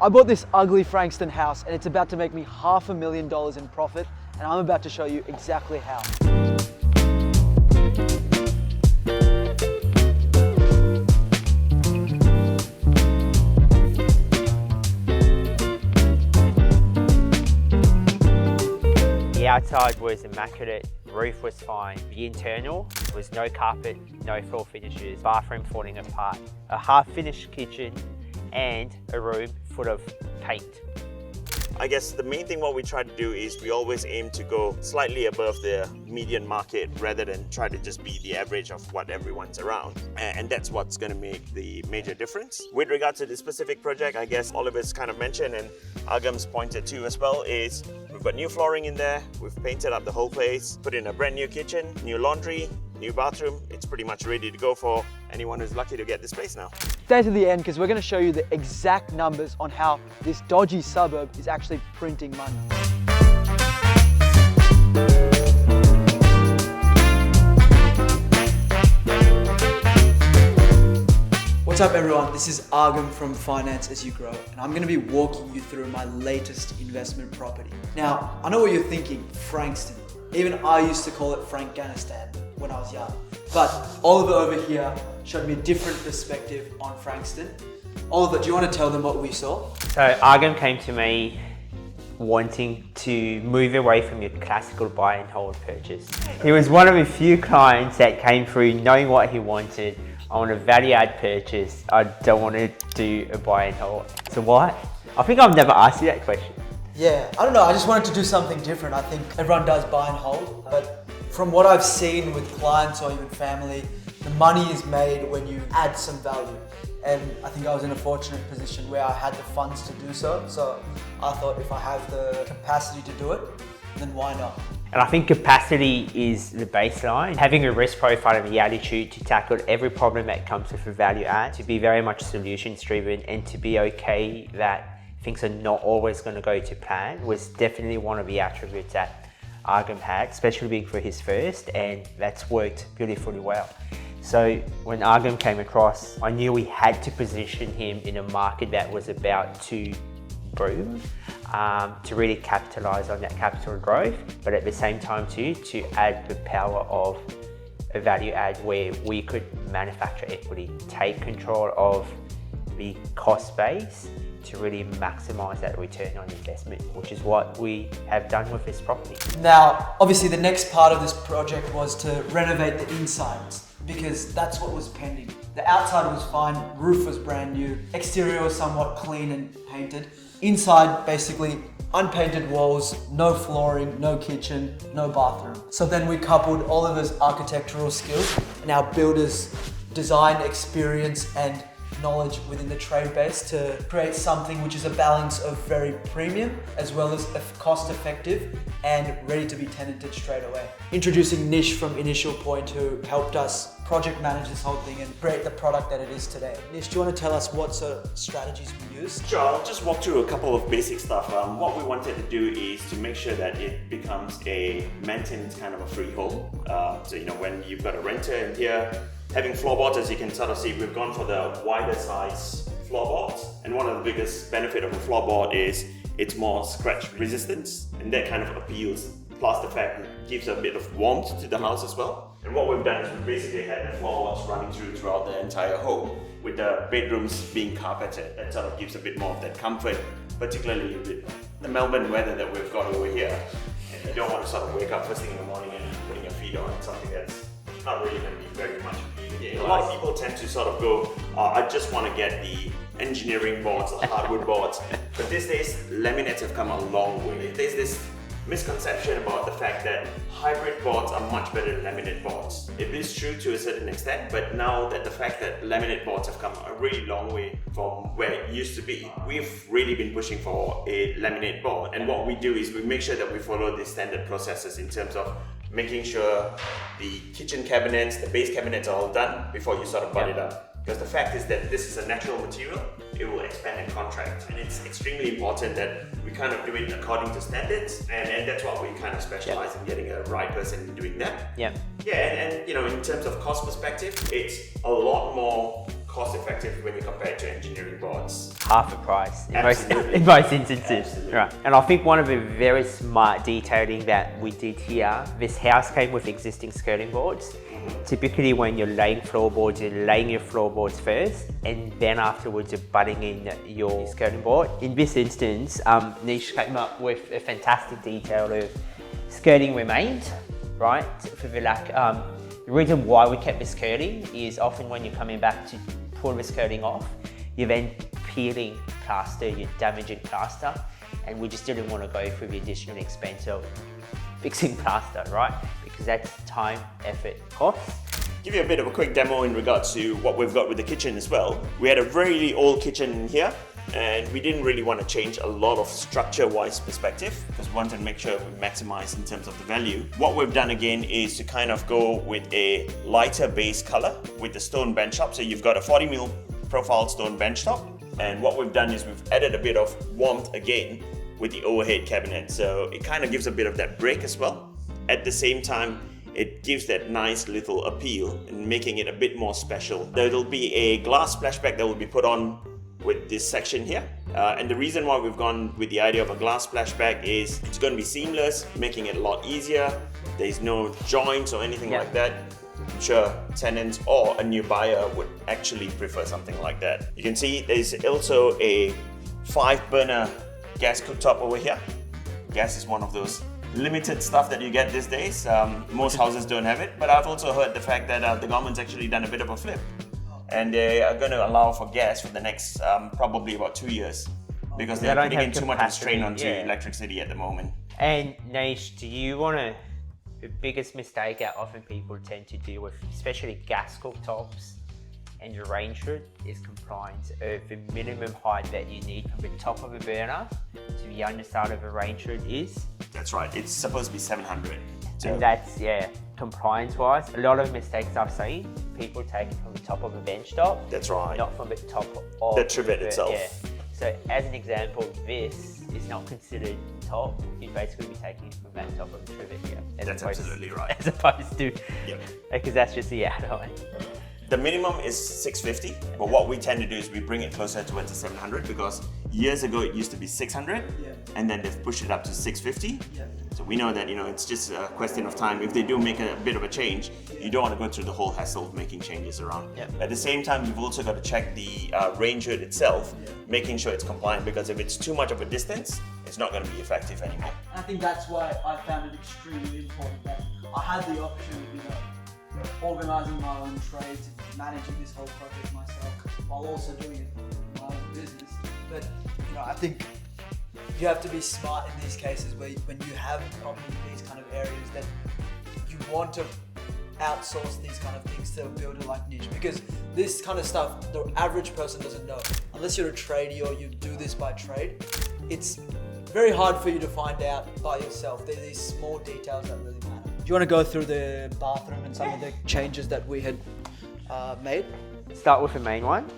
I bought this ugly Frankston house and it's about to make me $500,000 in profit, and I'm about to show you exactly how. The outside was immaculate, roof was fine. The internal was no carpet, no floor finishes, bathroom falling apart, a half-finished kitchen, and a room full of paint. I guess the main thing what we try to do is we always aim to go slightly above the median market rather than try to just be the average of what everyone's around. And that's what's going to make the major difference. With regard to this specific project, I guess Oliver's kind of mentioned and Aagam's pointed to as well is we've got new flooring in there, we've painted up the whole place, put in a brand new kitchen, new laundry, new bathroom. It's pretty much ready to go for anyone who's lucky to get this place now. Stay to the end because we're going to show you the exact numbers on how this dodgy suburb is actually printing money. What's up everyone, this is Aagam from Finance As You Grow, and I'm going to be walking you through my latest investment property. Now, I know what you're thinking, Frankston. Even I used to call it Frankganistan when I was young. But Oliver over here showed me a different perspective on Frankston. Oliver, do you want to tell them what we saw? So Aagam came to me wanting to move away from your classical buy and hold purchase. He was one of a few clients that came through knowing what he wanted. I want a value add purchase. I don't want to do a buy and hold. So why? I think I've never asked you that question. Yeah, I don't know, I just wanted to do something different. I think everyone does buy and hold, but from what I've seen with clients or even family, the money is made when you add some value. And I think I was in a fortunate position where I had the funds to do so. So I thought if I have the capacity to do it, then why not? And I think capacity is the baseline. Having a risk profile and the attitude to tackle every problem that comes with a value add, to be very much solutions driven and to be okay that things are not always going to go to plan was definitely one of the attributes that Aagam had, especially being for his first, and that's worked beautifully well. So when Aagam came across, I knew we had to position him in a market that was about to boom, to really capitalize on that capital growth, but at the same time too, to add the power of a value add where we could manufacture equity, take control of the cost base to really maximize that return on investment, which is what we have done with this property. Now, obviously the next part of this project was to renovate the insides because that's what was pending. The outside was fine, roof was brand new, exterior was somewhat clean and painted. Inside, basically unpainted walls, no flooring, no kitchen, no bathroom. So then we coupled Oliver's architectural skills and our builder's design experience and knowledge within the trade base to create something which is a balance of very premium as well as cost effective and ready to be tenanted straight away. Introducing Nish from Initial Point, who helped us project manage this whole thing and create the product that it is today. Nish, do you want to tell us what sort of strategies we use? Sure, I'll just walk through a couple of basic stuff. What we wanted to do is to make sure that it becomes a maintenance kind of a freehold. So when you've got a renter in here, having floorboards, as you can sort of see, we've gone for the wider size floorboards. And one of the biggest benefit of a floorboard is it's more scratch resistance, and that kind of appeals. Plus the fact it gives a bit of warmth to the house as well. And what we've done is we've basically had the floorboards running throughout the entire home, with the bedrooms being carpeted. That sort of gives a bit more of that comfort, particularly with the Melbourne weather that we've got over here. And you don't want to sort of wake up first thing in the morning and putting your feet on something that's not really going to be very much appealing. A lot of people tend to sort of go, I just want to get the engineering boards, the hardwood boards. But these days, laminates have come a long way. There's this misconception about the fact that hybrid boards are much better than laminate boards. It is true to a certain extent, but now that the fact that laminate boards have come a really long way from where it used to be, we've really been pushing for a laminate board. And what we do is we make sure that we follow the standard processes in terms of making sure the kitchen cabinets, the base cabinets are all done before you sort of butt it up. Because the fact is that this is a natural material, it will expand and contract. And it's extremely important that we kind of do it according to standards. And that's what we kind of specialize in getting a right person doing that. Yeah. Yeah, and in terms of cost perspective, it's a lot more cost effective when you compare it to engineering boards. Half the price in Absolutely. most instances. Absolutely. Right. And I think one of the very smart detailing that we did here, this house came with existing skirting boards. Typically when you're laying floorboards, you're laying your floorboards first and then afterwards you're butting in your skirting board. In this instance, Nish came up with a fantastic detail of skirting remained, right? For the lack, the reason why we kept the skirting is often when you're coming back to pull the skirting off, you're then peeling plaster, you're damaging plaster, and we just didn't want to go through the additional expense of fixing plaster, right? Because that's time, effort, cost. Give you a bit of a quick demo in regards to what we've got with the kitchen as well. We had a really old kitchen in here and we didn't really want to change a lot of structure-wise perspective because we wanted to make sure we maximize in terms of the value. What we've done again is to kind of go with a lighter base color with the stone bench top. So you've got a 40mm profile stone bench top, and what we've done is we've added a bit of warmth again with the overhead cabinet. So it kind of gives a bit of that break as well. At the same time, it gives that nice little appeal and making it a bit more special. There'll be a glass splashback that will be put on with this section here. And the reason why we've gone with the idea of a glass splashback is it's going to be seamless, making it a lot easier. There's no joints or anything like that. I'm sure tenants or a new buyer would actually prefer something like that. You can see there's also a 5-burner gas cooktop over here. Gas is one of those limited stuff that you get these days. Most houses don't have it, but I've also heard the fact that the government's actually done a bit of a flip and they are going to allow for gas for the next probably about 2 years because they're putting in too much of a strain onto electricity at the moment. And Nish, do you want to, the biggest mistake that often people tend to do with, especially gas cooktops and your range hood, is compliance of the minimum height that you need from the top of a burner to the underside of a range hood is? That's right, it's supposed to be 700. So and that's, compliance wise, a lot of mistakes I've seen, people take it from the top of a bench top. That's right. Not from the top of the trivet itself. Yeah. So as an example, this is not considered top. You'd basically be taking it from that top of the trivet here. That's absolutely right. As opposed to, because that's just the add-on. The minimum is 650, but what we tend to do is we bring it closer towards the 700 because years ago it used to be 600 and then they've pushed it up to 650. So we know that, it's just a question of time. If they do make a bit of a change, you don't want to go through the whole hassle of making changes around. At the same time, you've also got to check the range hood itself, making sure it's compliant, because if it's too much of a distance, it's not going to be effective anymore. I think that's why I found it extremely important that I had the option of, organising my own trades, managing this whole project myself, while also doing it in my own business. But I think you have to be smart in these cases where when you have property in these kind of areas that you want to outsource these kind of things to a builder like Niche, because this kind of stuff the average person doesn't know. Unless you're a tradie or you do this by trade, it's very hard for you to find out by yourself. There are these small details that really matter. Do you want to go through the bathroom and some of the changes that we had made? Start with the main one,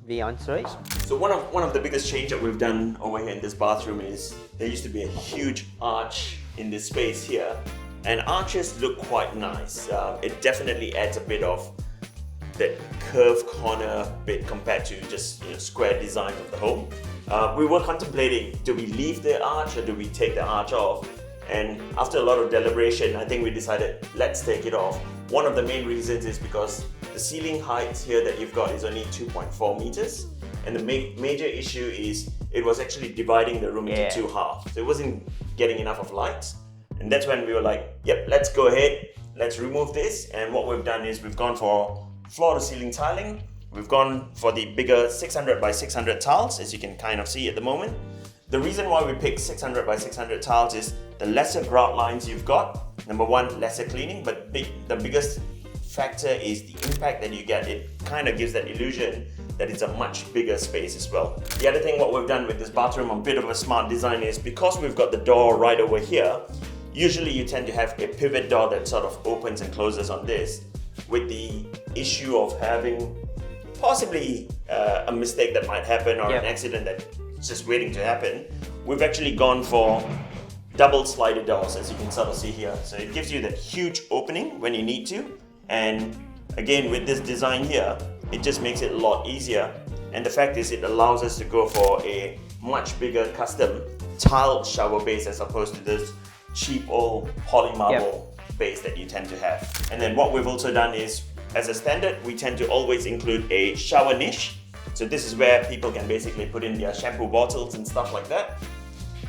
the ensuite. So one of the biggest change that we've done over here in this bathroom is there used to be a huge arch in this space here, and arches look quite nice. It definitely adds a bit of that curved corner bit compared to just square designs of the home. We were contemplating, do we leave the arch or do we take the arch off? And after a lot of deliberation, I think we decided, let's take it off. One of the main reasons is because the ceiling height here that you've got is only 2.4 meters. And the major issue is it was actually dividing the room into two halves. So it wasn't getting enough of light. And that's when we were like, yep, let's go ahead. Let's remove this. And what we've done is we've gone for floor to ceiling tiling. We've gone for the bigger 600 by 600 tiles, as you can kind of see at the moment. The reason why we picked 600 by 600 tiles is the lesser grout lines you've got. Number one, lesser cleaning, but the biggest factor is the impact that you get. It kind of gives that illusion that it's a much bigger space as well. The other thing what we've done with this bathroom, a bit of a smart design, is because we've got the door right over here, usually you tend to have a pivot door that sort of opens and closes on this, with the issue of having possibly a mistake that might happen or an accident that's just waiting to happen. We've actually gone for double slider doors, as you can sort of see here. So it gives you that huge opening when you need to. And again, with this design here, it just makes it a lot easier. And the fact is, it allows us to go for a much bigger custom tiled shower base as opposed to this cheap old poly marble base that you tend to have. And then what we've also done is, as a standard, we tend to always include a shower niche. So this is where people can basically put in their shampoo bottles and stuff like that.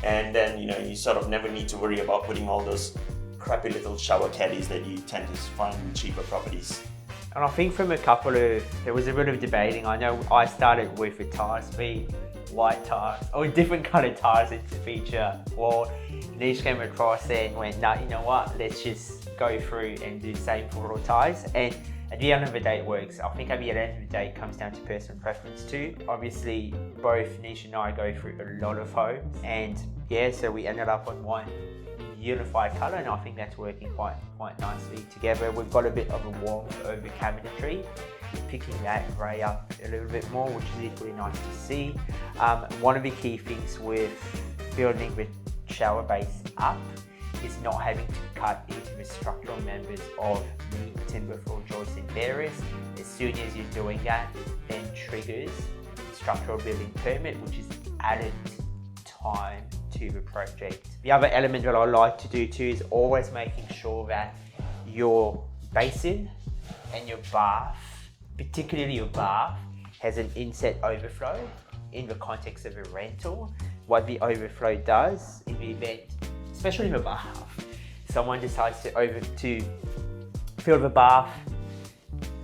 And then, you sort of never need to worry about putting all those crappy little shower caddies that you tend to find in cheaper properties. And I think from there was a bit of debating. I know I started with a tile speed, white tiles, or different colored tiles to feature. Well, Niche came across and went, nah, you know what, let's just go through and do the same for all tiles. And at the end of the day, it works. I think at the end of the day, it comes down to personal preference too. Obviously, both Niche and I go through a lot of homes, and yeah, so we ended up on one unified color, and I think that's working quite nicely together. We've got a bit of a warmth over cabinetry, picking that grey up a little bit more, which is equally nice to see. One of the key things with building with shower base up is not having to cut into the structural members of the timber floor joists and bearers. As soon as you're doing that, then triggers structural building permit, which is added time to the project. The other element that I like to do too is always making sure that your basin and your bath, particularly your bath, has an inset overflow in the context of a rental. What the overflow does in the event, especially in the bath, someone decides to fill the bath,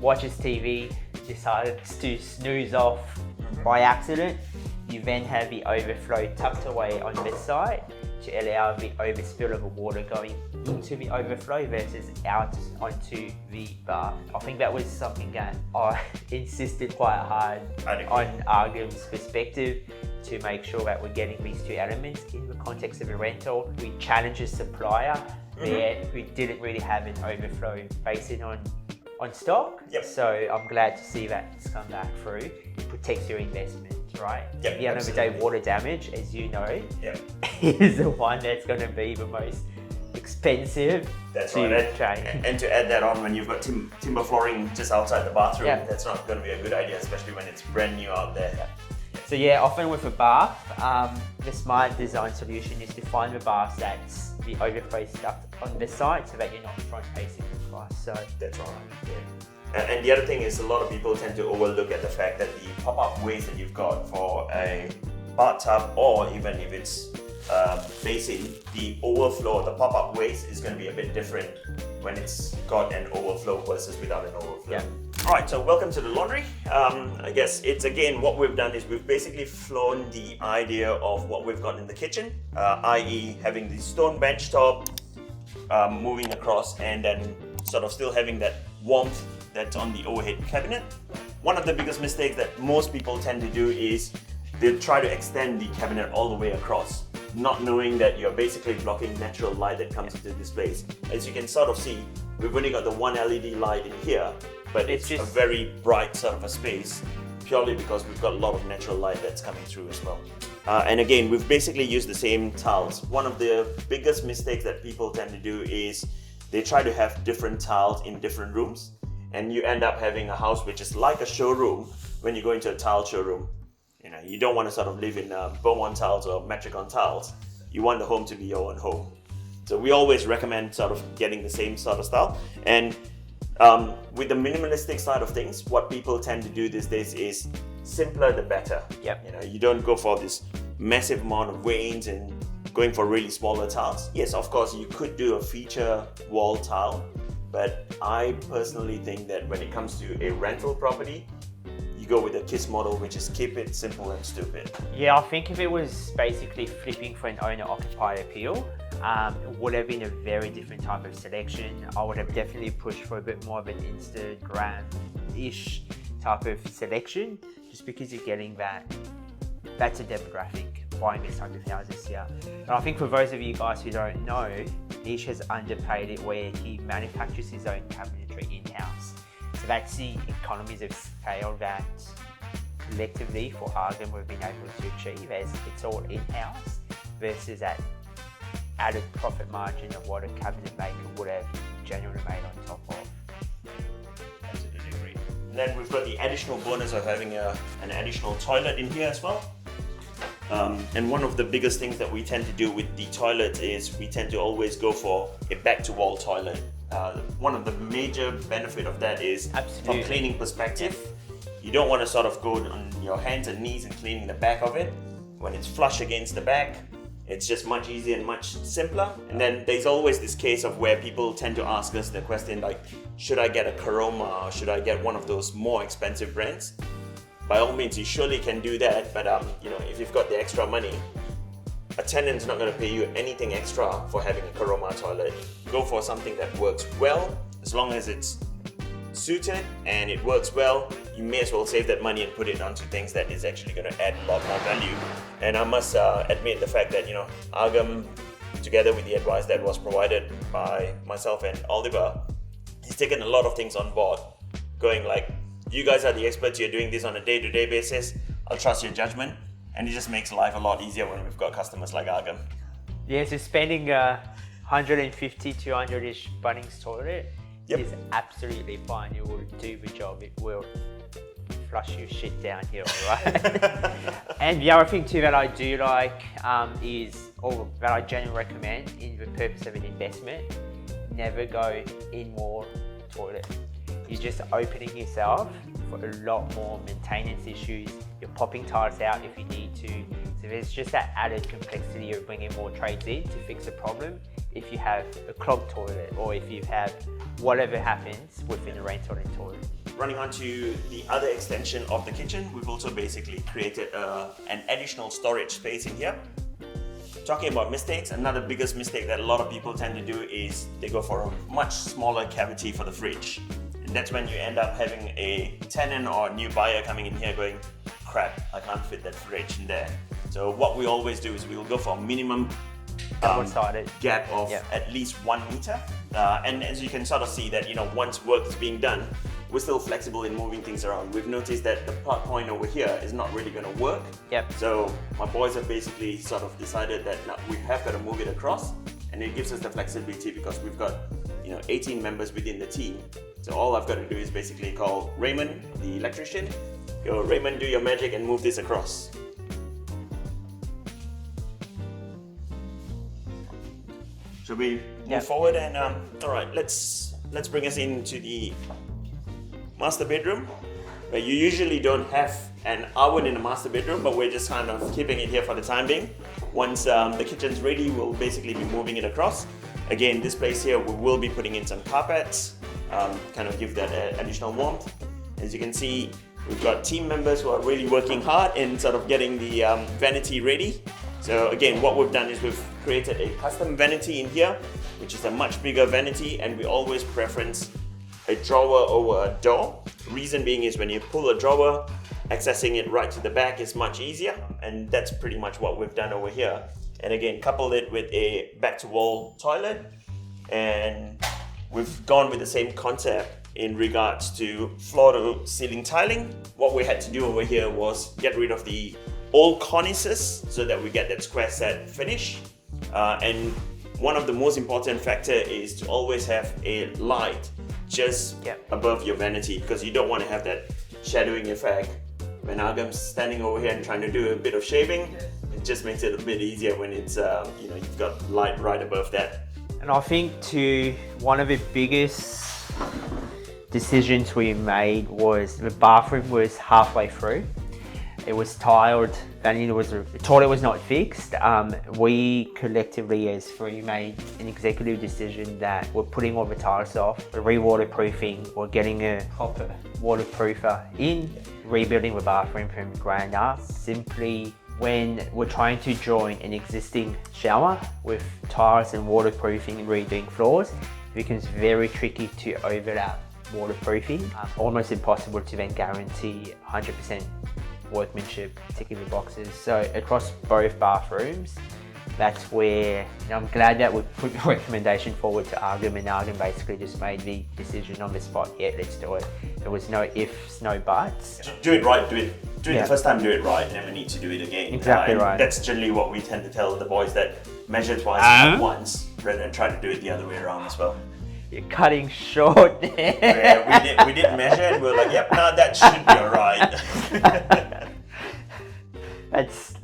watches TV, decides to snooze off by accident, you then have the overflow tucked away on this side to allow the overspill of the water going into the overflow versus out onto the bath. I think that was something that I insisted quite hard on Aagam's perspective to make sure that we're getting these two elements in the context of a rental. We challenged a supplier there who didn't really have an overflow basin on stock. So I'm glad to see that it's come back through. It protects your investment, right? At the end of the day, water damage, as you know, is the one that's going to be the most expensive. That's right. And to add that on, when you've got timber flooring just outside the bathroom, that's not going to be a good idea, especially when it's brand new out there. So yeah, often with a bath, the smart design solution is to find the bath that's the overflow stuff on the side so that you're not front facing the glass. So that's right. And the other thing is, a lot of people tend to overlook at the fact that the pop-up waste that you've got for a bathtub, or even if it's basin, the overflow, the pop-up waste is going to be a bit different when it's got an overflow versus without an overflow. Alright, so welcome to the laundry. I guess it's, again, what we've done is we've basically flown the idea of what we've got in the kitchen, i.e. having the stone bench top, moving across, and then sort of still having that warmth that's on the overhead cabinet. One of the biggest mistakes that most people tend to do is they try to extend the cabinet all the way across, not knowing that you're basically blocking natural light that comes into this place. As you can sort of see, we've only got the one LED light in here, but it's just a very bright sort of a space, purely because we've got a lot of natural light that's coming through as well. And again, we've basically used the same tiles. One of the biggest mistakes that people tend to do is they try to have different tiles in different rooms, and you end up having a house which is like a showroom when you go into a tile showroom. You don't want to sort of live in Beaumont tiles or Metricon tiles. You want the home to be your own home. So we always recommend sort of getting the same sort of style. And with the minimalistic side of things, what people tend to do these days is simpler the better. You don't go for this massive amount of veins and going for really smaller tiles. Yes, of course, you could do a feature wall tile, but I personally think that when it comes to a rental property, you go with a KISS model, which is keep it simple and stupid. Yeah, I think if it was basically flipping for an owner-occupied appeal, it would have been a very different type of selection. I would have definitely pushed for a bit more of an Instagram-ish type of selection, just because you're getting that's a demographic buying this type of houses here. And I think for those of you guys who don't know, Niche has underpaid it where he manufactures his own cabinetry in-house. So that's the economies of scale that collectively for Aagam we've been able to achieve, as it's all in-house versus that added profit margin of what a cabinet maker would have genuinely made on top of. Absolutely agree. And then we've got the additional bonus of having an additional toilet in here as well. And one of the biggest things that we tend to do with the toilet is we tend to always go for a back-to-wall toilet. One of the major benefit of that is from cleaning perspective, you don't want to sort of go on your hands and knees and cleaning the back of it. When it's flush against the back, it's just much easier and much simpler. And then there's always this case of where people tend to ask us the question like, should I get a Karoma or should I get one of those more expensive brands? By all means, you surely can do that, but you know, if you've got the extra money, a tenant's not going to pay you anything extra for having a Karoma toilet. Go for something that works well. As long as it's suited and it works well, you may as well save that money and put it onto things that is actually going to add a lot more value. And I must admit the fact that, you know, Aagam, together with the advice that was provided by myself and Oliver, he's taken a lot of things on board, going like, you guys are the experts, you're doing this on a day-to-day basis, I'll trust your judgment. And it just makes life a lot easier when we've got customers like Aagam. Yeah, so spending 150, 200-ish Bunnings toilet is absolutely fine. It will do the job. It will flush your shit down here, right? And the other thing too that I do like or that I generally recommend in the purpose of an investment, never go in more toilet. You're just opening yourself for a lot more maintenance issues. You're popping tiles out if you need to. So there's just that added complexity of bringing more trades in to fix a problem if you have a clogged toilet or if you have whatever happens within a rain toilet. Running on to the other extension of the kitchen, we've also basically created an additional storage space in here. Talking about mistakes, another biggest mistake that a lot of people tend to do is they go for a much smaller cavity for the fridge. And that's when you end up having a tenant or a new buyer coming in here going, crap, I can't fit that fridge in there. So what we always do is we'll go for a minimum gap of at least 1 meter. And as you can sort of see that, you know, once work is being done, we're still flexible in moving things around. We've noticed that the plug point over here is not really going to work. So my boys have basically sort of decided that now we have got to move it across, and it gives us the flexibility because we've got, you know, 18 members within the team. So all I've got to do is basically call Raymond, the electrician, go, Raymond, do your magic and move this across. Should we move forward? And all right, let's bring us into the master bedroom, where you usually don't have an oven in the master bedroom, but we're just kind of keeping it here for the time being. Once the kitchen's ready, we'll basically be moving it across. Again, this place here, we will be putting in some carpets, kind of give that additional warmth. As you can see, we've got team members who are really working hard in sort of getting the vanity ready. So again, what we've done is we've created a custom vanity in here, which is a much bigger vanity, and we always preference a drawer over a door. Reason being is when you pull a drawer, accessing it right to the back is much easier, and that's pretty much what we've done over here. And again, coupled it with a back-to-wall toilet, and we've gone with the same concept in regards to floor-to-ceiling tiling. What we had to do over here was get rid of the old cornices so that we get that square set finish. And one of the most important factor is to always have a light just above your vanity, because you don't want to have that shadowing effect. When Aagam's standing over here and trying to do a bit of shaving, it just makes it a bit easier when it's you know, you've got light right above that. And I think one of the biggest decisions we made was the bathroom was halfway through. It was tiled, and the toilet was not fixed. We collectively as three made an executive decision that we're putting all the tiles off, we're re-waterproofing, we're getting a proper waterproofer in, rebuilding the bathroom from the ground up. Simply when we're trying to join an existing shower with tiles and waterproofing and redoing floors, it becomes very tricky to overlap waterproofing. Almost impossible to then guarantee 100% workmanship, ticking the boxes. So across both bathrooms, that's where I'm glad that we put the recommendation forward to Aagam, and Aagam basically just made the decision on the spot. Yeah, let's do it. There was no ifs, no buts. Do it right, do it the first time, do it right, never need to do it again. Exactly right. That's generally what we tend to tell the boys, that measure twice, not once, rather than try to do it the other way around as well. You're cutting short there. Yeah, we did measure and we're like, yep, now that should be alright. It's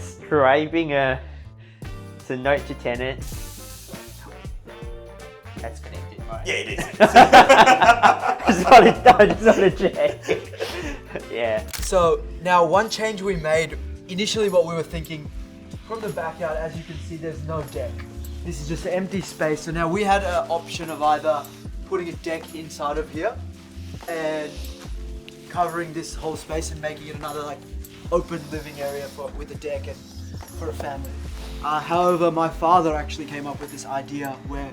scraping it's a note to tenant. That's connected, right? Yeah, it is. It's not a jack. Yeah. So now one change we made, initially what we were thinking, from the backyard, as you can see, there's no deck. This is just an empty space. So now we had an option of either putting a deck inside of here and covering this whole space and making it another like open living area with a deck and for a family. However, my father actually came up with this idea where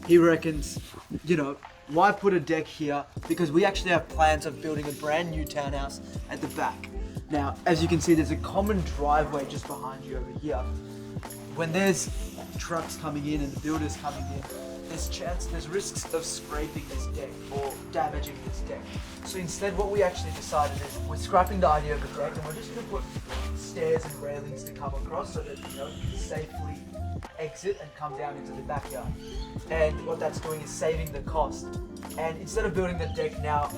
he reckons, you know, why put a deck here? Because we actually have plans of building a brand new townhouse at the back. Now, as you can see, there's a common driveway just behind you over here. When there's trucks coming in and builders coming in, there's risks of scraping this deck or damaging this deck. So instead, what we actually decided is we're scrapping the idea of a deck and we're just going to put stairs and railings to come across so that, you know, you can safely exit and come down into the backyard. And what that's doing is saving the cost. And instead of building the deck now,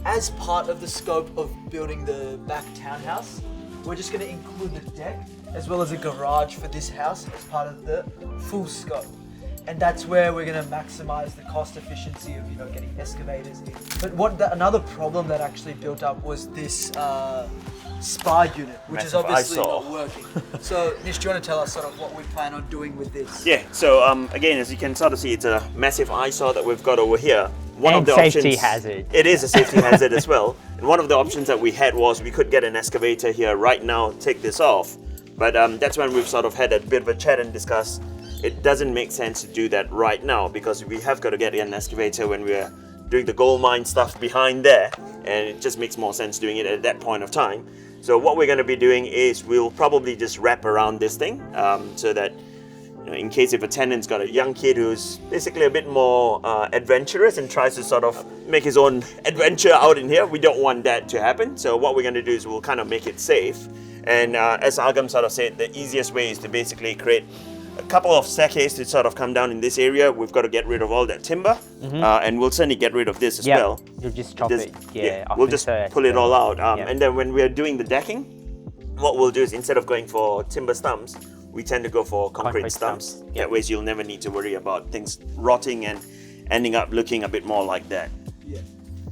as part of the scope of building the back townhouse, we're just going to include the deck as well as a garage for this house as part of the full scope. And that's where we're going to maximize the cost efficiency of, you know, getting excavators in. But another problem that actually built up was this spa unit, which is obviously not working. So Nish, do you want to tell us sort of what we plan on doing with this? Yeah, so again, as you can sort of see, it's a massive eyesore that we've got over here. One of the safety options, hazard. It is a safety hazard as well. And one of the options that we had was we could get an excavator here right now, take this off. But that's when we've sort of had a bit of a chat and discussed it doesn't make sense to do that right now because we have got to get an excavator when we're doing the gold mine stuff behind there, and it just makes more sense doing it at that point of time. So what we're going to be doing is we'll probably just wrap around this thing so that, you know, in case if a tenant's got a young kid who's basically a bit more adventurous and tries to sort of make his own adventure out in here, we don't want that to happen. So what we're going to do is we'll kind of make it safe. And as Aagam sort of said, the easiest way is to basically create a couple of staircases to sort of come down in this area. We've got to get rid of all that timber, and we'll certainly get rid of this as well. You'll just chop it, we'll just pull it all out. And then when we're doing the decking, what we'll do is instead of going for timber stumps, we tend to go for concrete stumps. That way you'll never need to worry about things rotting and ending up looking a bit more like that. Yeah,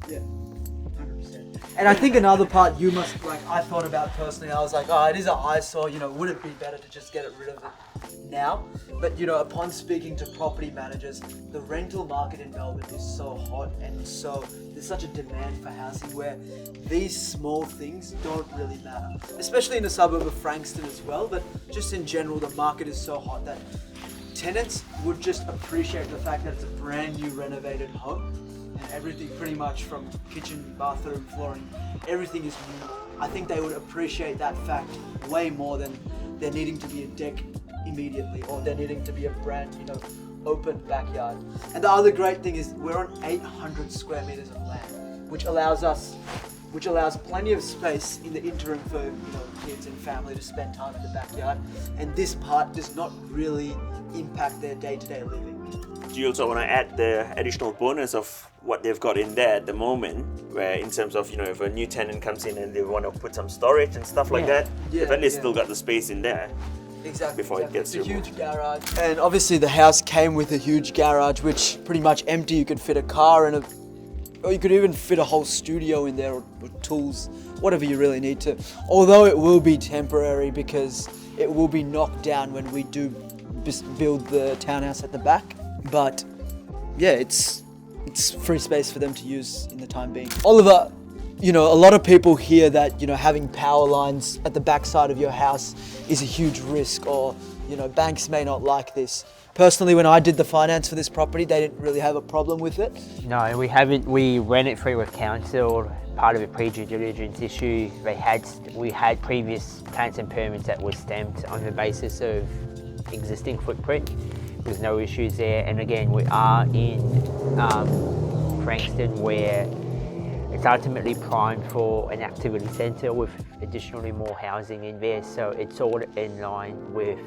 100%. And I think another part you must, like, I thought about personally, I was like, oh, it is an eyesore, you know, would it be better to just get rid of it now? But, you know, upon speaking to property managers, the rental market in Melbourne is so hot and so there's such a demand for housing where these small things don't really matter, especially in the suburb of Frankston as well. But just in general, the market is so hot that tenants would just appreciate the fact that it's a brand new renovated home and everything pretty much from kitchen, bathroom, flooring, everything is new. I think they would appreciate that fact way more than there needing to be a deck immediately or there needing to be a brand, you know, open backyard. And the other great thing is we're on 800 square meters of land, which allows plenty of space in the interim for, you know, kids and family to spend time in the backyard. And this part does not really impact their day-to-day living. Do you also want to add the additional bonus of what they've got in there at the moment, where in terms of, you know, if a new tenant comes in and they want to put some storage and stuff like that, they've at least still got the space in there. Exactly. Before it gets it's a removed. huge garage. And obviously the house came with a huge garage, which pretty much empty. You could fit a car in or you could even fit a whole studio in there or tools, whatever you really need to. Although it will be temporary because it will be knocked down when we do build the townhouse at the back. But yeah, it's free space for them to use in the time being. Oliver, you know, a lot of people hear that, you know, having power lines at the backside of your house is a huge risk, or, you know, banks may not like this. Personally, when I did the finance for this property, they didn't really have a problem with it. No, we haven't. We ran it through with council, part of a pre-due diligence issue. We had previous plans and permits that were stamped on the basis of existing footprint. There's no issues there. And again, we are in Frankston, where it's ultimately primed for an activity centre with additionally more housing in there, so it's all in line with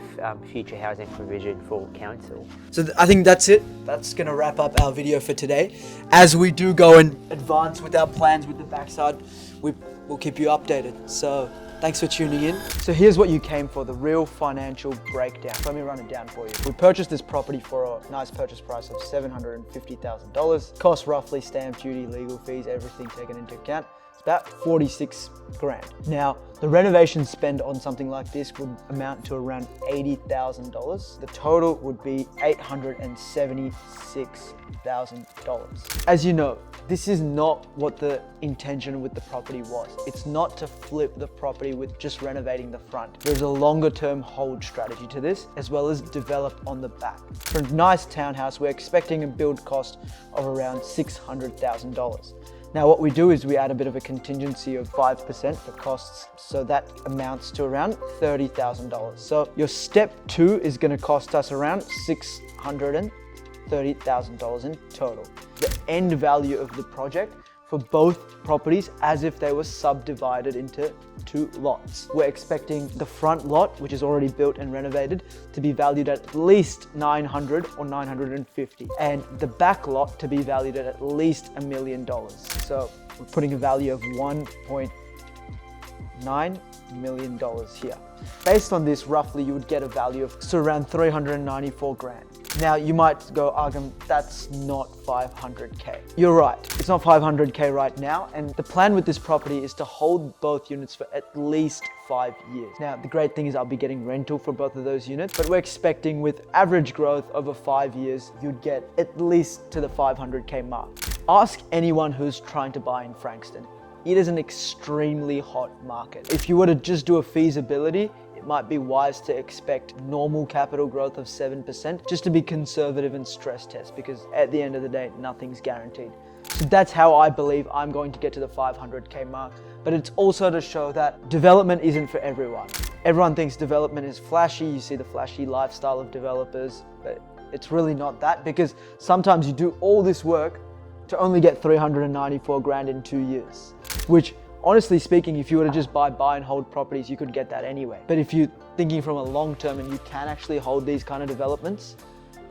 future housing provision for council. So I think that's it. That's going to wrap up our video for today. As we do go and advance with our plans with the backside, we'll keep you updated. So thanks for tuning in. So here's what you came for, the real financial breakdown. Let me run it down for you. We purchased this property for a nice purchase price of $750,000. Cost roughly stamp duty, legal fees, everything taken into account. It's about 46 grand. Now, the renovation spend on something like this would amount to around $80,000. The total would be $876,000. As you know, this is not what the intention with the property was. It's not to flip the property with just renovating the front. There's a longer term hold strategy to this, as well as develop on the back. For a nice townhouse, we're expecting a build cost of around $600,000. Now what we do is we add a bit of a contingency of 5% for costs, so that amounts to around $30,000. So your step 2 is going to cost us around $630,000 in total. The end value of the project for both properties as if they were subdivided into 2 lots. We're expecting the front lot, which is already built and renovated, to be valued at least $900 or $950, and the back lot to be valued at least $1 million. So we're putting a value of $1.9 million here. Based on this, roughly you would get a value of around 394 grand. Now you might go, Aagam, that's not 500K. You're right, it's not 500K right now, and the plan with this property is to hold both units for at least 5 years. Now the great thing is I'll be getting rental for both of those units, but we're expecting with average growth over 5 years, you'd get at least to the 500K mark. Ask anyone who's trying to buy in Frankston. It is an extremely hot market. If you were to just do a feasibility, it might be wise to expect normal capital growth of 7% just to be conservative and stress test, because at the end of the day, nothing's guaranteed. So that's how I believe I'm going to get to the 500K mark. But it's also to show that development isn't for everyone. Everyone thinks development is flashy. You see the flashy lifestyle of developers, but it's really not that, because sometimes you do all this work to only get 394 grand in 2 years, which honestly speaking, if you were to just buy and hold properties, you could get that anyway. But if you're thinking from a long term and you can actually hold these kind of developments,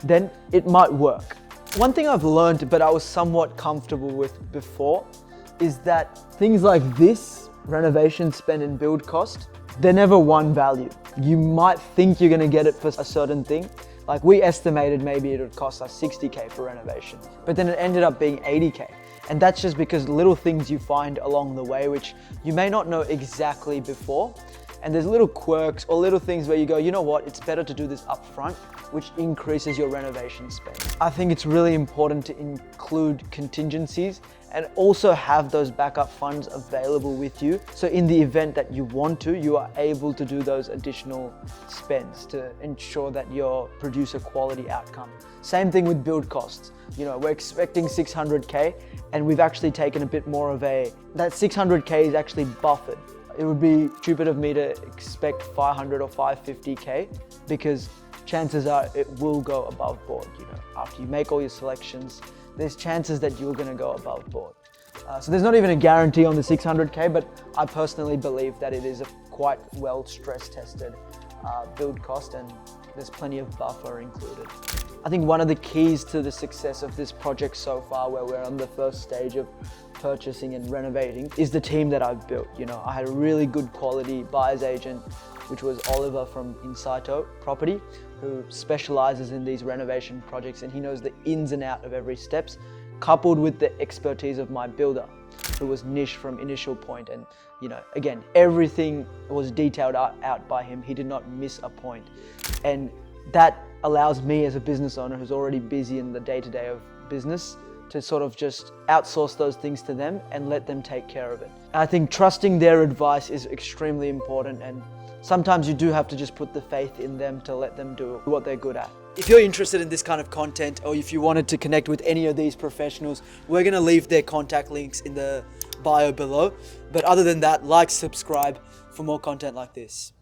then it might work. One thing I've learned, but I was somewhat comfortable with before, is that things like this, renovation spend and build cost, they're never one value. You might think you're gonna get it for a certain thing. Like we estimated maybe it would cost us 60K for renovation, but then it ended up being 80K. And that's just because little things you find along the way, which you may not know exactly before. And there's little quirks or little things where you go, you know what, it's better to do this up front, which increases your renovation spend. I think it's really important to include contingencies and also have those backup funds available with you. So in the event that you want to, you are able to do those additional spends to ensure that you produce a quality outcome. Same thing with build costs. You know, we're expecting 600K and we've actually taken a bit more of that 600K is actually buffered. It would be stupid of me to expect 500 or 550K, because chances are it will go above board. You know, after you make all your selections, there's chances that you're going to go above board. So there's not even a guarantee on the 600K, but I personally believe that it is a quite well stress tested build cost, and there's plenty of buffer included. I think one of the keys to the success of this project so far, where we're on the first stage of purchasing and renovating, is the team that I've built. You know, I had a really good quality buyer's agent, which was Oliver from Inset Property, who specializes in these renovation projects, and he knows the ins and out of every steps, coupled with the expertise of my builder, who was Nish from Initial Point. And you know, again, everything was detailed out by him. He did not miss a point. And that allows me as a business owner who's already busy in the day-to-day of business to sort of just outsource those things to them and let them take care of it. I think trusting their advice is extremely important, and sometimes you do have to just put the faith in them to let them do what they're good at. If you're interested in this kind of content, or if you wanted to connect with any of these professionals, we're going to leave their contact links in the bio below. But other than that, like, subscribe for more content like this.